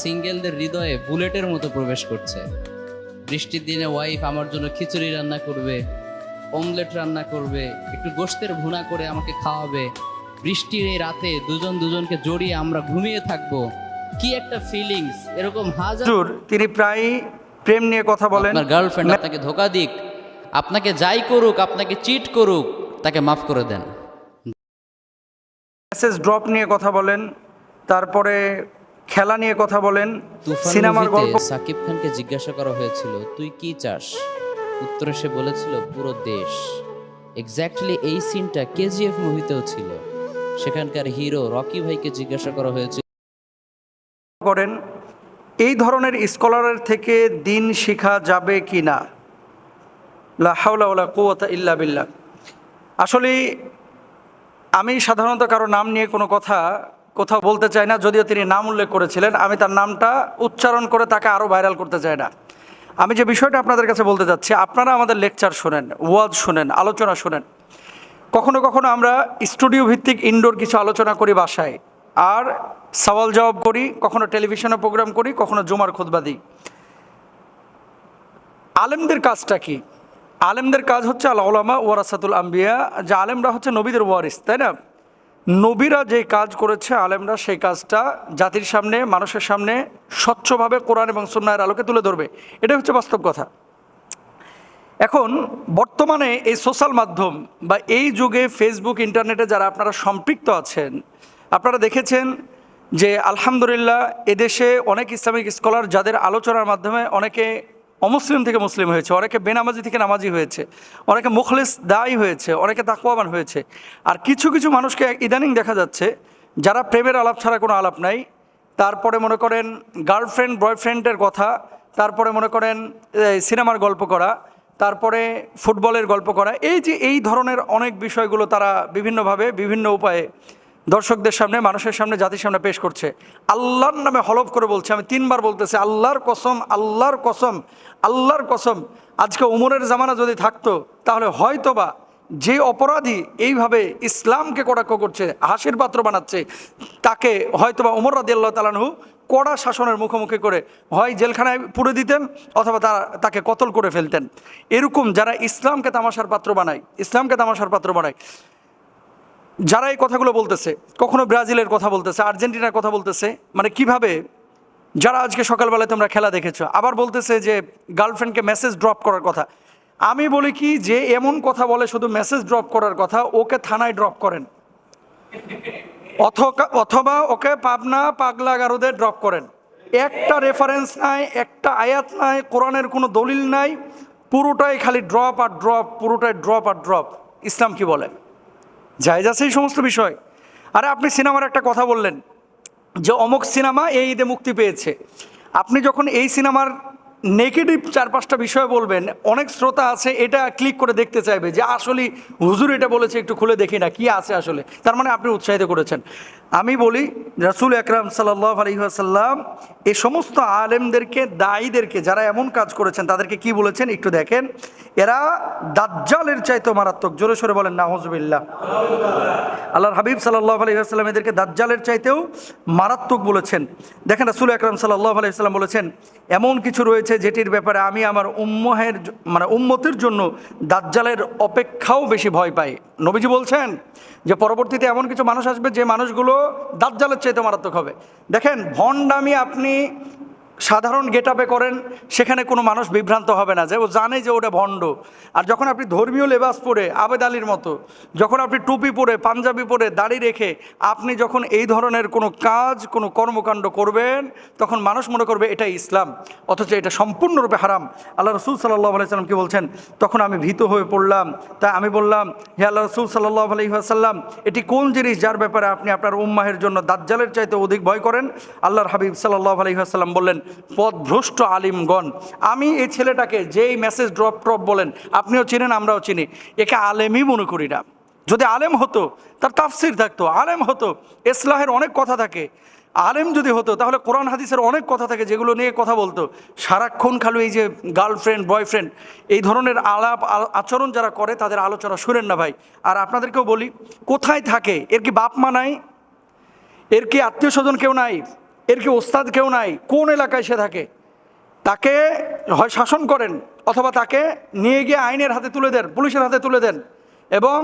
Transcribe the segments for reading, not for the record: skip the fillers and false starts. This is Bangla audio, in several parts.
সিঙ্গেলদের হৃদয়ে বুলেটের মতো প্রবেশ করছে। বৃষ্টির দিনে ওয়াইফ আমার জন্য খিচুড়ি রান্না করবে, অমলেট রান্না করবে, একটু গোশতের ভুনা করে আমাকে খাওয়াবে। বৃষ্টির এই রাতে দুজন দুজনকে জড়িয়ে আমরা ঘুমিয়ে থাকবো। কি একটা ফিলিংস! এরকম হাজার তিনি প্রায় প্রেম নিয়ে কথা বলেন। আপনার গার্লফ্রেন্ড আপনাকে ধোকা দিক, আপনাকে যাই করুক, আপনাকে চিট করুক, তাকে মাফ করে দেন। মেসেজ ড্রপ নিয়ে কথা বলেন, তারপরে খেলা নিয়ে কথা বলেন, তুফান সিনেমার মুভিতে গল্প। সাকিব খানকে জিজ্ঞাসা করা হয়েছিল তুই কি চাস, উত্তরে সে বলেছিল পুরো দেশ। এক্স্যাক্টলি এই সিনটা কেজিএফ মুভিতেও ছিল। সেখানকার হিরো রকি ভাইকে জিজ্ঞাসা করা হয়েছিল করেন এই ধরনের স্কলারের থেকে দিন শেখা যাবে কি না। লা হাওলা ওয়ালা কুওয়াতা ইল্লা বিল্লাহ। আসলে আমি সাধারণত কারো নাম নিয়ে কোনো কোথাও বলতে চাই না, যদিও তিনি নাম উল্লেখ করেছিলেন। আমি তার নামটা উচ্চারণ করে তাকে আরও ভাইরাল করতে চাই না। আমি যে বিষয়টা আপনাদের কাছে বলতে যাচ্ছি, আপনারা আমাদের লেকচার শোনেন, ওয়াজ শোনেন, আলোচনা শোনেন। কখনো কখনো আমরা স্টুডিও ভিত্তিক ইনডোর কিছু আলোচনা করি বাসায়, আর সওয়াল জবাব করি, কখনো টেলিভিশনে প্রোগ্রাম করি, কখনো জুমার খুতবা দিই। আলেমদের কাজটা কি? আলেমদের কাজ হচ্ছে আল উলামা ওয়ারাসাতুল আম্বিয়া, যে আলেমরা হচ্ছে নবীদের ওয়ারিস, তাই না? নবীরা যে কাজ করেছে আলেমরা সেই কাজটা জাতির সামনে, মানুষের সামনে স্বচ্ছভাবে কোরআন এবং সুন্নাহর আলোকে তুলে ধরবে। এটাই হচ্ছে বাস্তব কথা। এখন বর্তমানে এই সোশ্যাল মাধ্যম বা এই যুগে ফেসবুক, ইন্টারনেটে যারা আপনারা সম্পৃক্ত আছেন, আপনারা দেখেছেন যে আলহামদুলিল্লাহ এদেশে অনেক ইসলামিক স্কলার যাদের আলোচনার মাধ্যমে অনেকে অমুসলিম থেকে মুসলিম হয়েছে, অনেকে বেনামাজি থেকে নামাজি হয়েছে, অনেকে মুখলিস দায়ী হয়েছে, অনেকে তাকওয়াবান হয়েছে। আর কিছু কিছু মানুষকে ইদানিং দেখা যাচ্ছে যারা প্রেমের আলাপ ছাড়া কোনো আলাপ নাই, তারপরে মনে করেন গার্লফ্রেন্ড বয়ফ্রেন্ডের কথা, তারপরে মনে করেন সিনেমার গল্প করা, তারপরে ফুটবলের গল্প করা, এই ধরনের অনেক বিষয়গুলো তারা বিভিন্নভাবে বিভিন্ন উপায়ে দর্শকদের সামনে, মানুষের সামনে, জাতির সামনে পেশ করছে। আল্লাহর নামে হলফ করে বলছে, আমি 3 বার বলতেছি, আল্লাহর কসম, আল্লাহর কসম, আল্লাহর কসম, আজকে উমরের জামানা যদি থাকতো তাহলে হয়তোবা যে অপরাধী এইভাবে ইসলামকে কটাক্ষ করছে, হাসির পাত্র বানাচ্ছে, তাকে হয়তোবা উমর রাদিয়াল্লাহু তাআলা আনহু কড়া শাসনের মুখোমুখি করে হয় জেলখানায় পুরে দিতেন, অথবা তাকে কতল করে ফেলতেন। এরকম যারা ইসলামকে তামাশার পাত্র বানায়, ইসলামকে তামাশার পাত্র বানায়, যারা এই কথাগুলো বলতেছে, কখনো ব্রাজিলের কথা বলতেছে, আর্জেন্টিনার কথা বলতেছে, মানে কিভাবে, যারা আজকে সকালবেলায় তোমরা খেলা দেখেছো, আবার বলতেছে যে গার্লফ্রেন্ডকে মেসেজ ড্রপ করার কথা। আমি বলি কি, যে এমন কথা বলে শুধু মেসেজ ড্রপ করার কথা, ওকে থানায় ড্রপ করেন, অথবা ওকে পাবনা পাগলা গারদে ড্রপ করেন। একটা রেফারেন্স নাই, একটা আয়াত নাই, কোরআনের কোনো দলিল নাই, পুরোটাই খালি ড্রপ আর ড্রপ, পুরোটাই ড্রপ আর ড্রপ। ইসলাম কি বলে? জায়েজ আছে এই সমস্ত বিষয়? আরে আপনি সিনেমার একটা কথা বললেন যে অমুক সিনেমা এই ঈদে মুক্তি পেয়েছে, আপনি যখন এই সিনেমার নেগেটিভ 4-5টা বিষয় বলবেন, অনেক শ্রোতা আছে এটা ক্লিক করে দেখতে চাইবে যে আসলে হুজুর এটা বলেছে, একটু খুলে দেখি না কি আছে আসলে, তার মানে আপনি উৎসাহিত করেছেন। আমি বলি রাসূল আকরাম সাল্লাল্লাহু আলাইহি ওয়াসাল্লাম এই সমস্ত আলেমদেরকে, দায়ীদেরকে, যারা এমন কাজ করেছেন তাদেরকে কি বলেছেন একটু দেখেন। এরা দাজ্জালের চাইতেও মারাত্মক। জোরে সোরে বলেন নাউজুবিল্লাহ। আল্লাহর হাবিব সাল্লাল্লাহু আলাইহি ওয়াসাল্লাম এদেরকে দাজ্জালের চাইতেও মারাত্মক বলেছেন। দেখেন রাসূল আকরাম সাল্লাল্লাহু আলাইহি ওয়াসাল্লাম বলেছেন, এমন কিছু রয়েছে যেটির ব্যাপারে আমি আমার উম্মতের জন্য দাজ্জালের অপেক্ষাও বেশি ভয় পাই। নবীজি বলছেন যে পরবর্তীতে এমন কিছু মানুষ আসবে যে মানুষগুলো দাজ্জালের চাইতে মারাত্মক হবে। দেখেন, ভণ্ডামি আপনি সাধারণ গেটআপে করেন, সেখানে কোনো মানুষ বিভ্রান্ত হবে না, যে ও জানে যে ওটা ভণ্ড। আর যখন আপনি ধর্মীয় লেবাস পরে আবেদ আলীর মতো, যখন আপনি টুপি পরে, পাঞ্জাবি পরে, দাড়ি রেখে আপনি যখন এই ধরনের কোনো কাজ, কোনো কর্মকাণ্ড করবেন, তখন মানুষ মনে করবে এটা ইসলাম, অথচ এটা সম্পূর্ণরূপে হারাম। আল্লাহ রসুল সাল্লাল্লাহু আলাইহি ওয়াসাল্লাম কি বলছেন? তখন আমি ভীত হয়ে পড়লাম। তাই আমি বললাম, হে আল্লাহ রসুল সাল্লাল্লাহু আলাইহি ওয়াসাল্লাম, এটি কোন জিনিস যার ব্যাপারে আপনি আপনার উম্মাহের জন্য দাজ্জালের চাইতে অধিক ভয় করেন? আল্লাহর হাবিব সাল্লাল্লাহু আলাইহি ওয়াসাল্লাম বললেন, পথভ্রষ্ট আলিমগণ। আমি এই ছেলেটাকে, যেই মেসেজ ড্রপ বলেন, আপনিও চিনেন, আমরাও চিনি, একে আলেমই মনে করি না। যদি আলেম হতো তার তাফসির থাকতো, আলেম হতো ইসলাহের অনেক কথা থাকে, আলেম যদি হতো তাহলে কোরআন হাদিসের অনেক কথা থাকে যেগুলো নিয়ে কথা বলতো। সারাক্ষণ খালি এই যে গার্লফ্রেন্ড বয়ফ্রেন্ড এই ধরনের আলাপ আচরণ যারা করে তাদের আলোচনা শুনেন না ভাই। আর আপনাদেরকেও বলি, কোথায় থাকে? এর কি বাপ মা নাই? এর কি আত্মীয় স্বজন কেউ নাই? এর কি ওস্তাদ কেউ নাই? কোন এলাকায় সে থাকে? তাকে হয় শাসন করেন অথবা তাকে নিয়ে গিয়ে আইনের হাতে তুলে দেন, পুলিশের হাতে তুলে দেন। এবং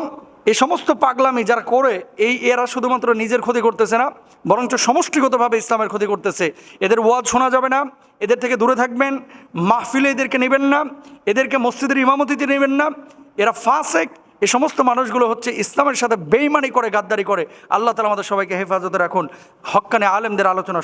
এই সমস্ত পাগলামি যারা করে, এরা শুধুমাত্র নিজের ক্ষতি করতেছে না, বরঞ্চ সমষ্টিগতভাবে ইসলামের ক্ষতি করতেছে। এদের ওয়াজ শোনা যাবে না, এদের থেকে দূরে থাকবেন, মাহফিলে এদেরকে নেবেন না, এদেরকে মসজিদের ইমামতিতে নেবেন না। এরা ফাসেক। এই সমস্ত মানুষগুলো হচ্ছে ইসলামের সাথে বেইমানি করে, গাদ্দারি করে। আল্লাহ তাআলা আমাদের সবাইকে হেফাজতে রাখুন। হক্কানে আলেমদের আলোচনা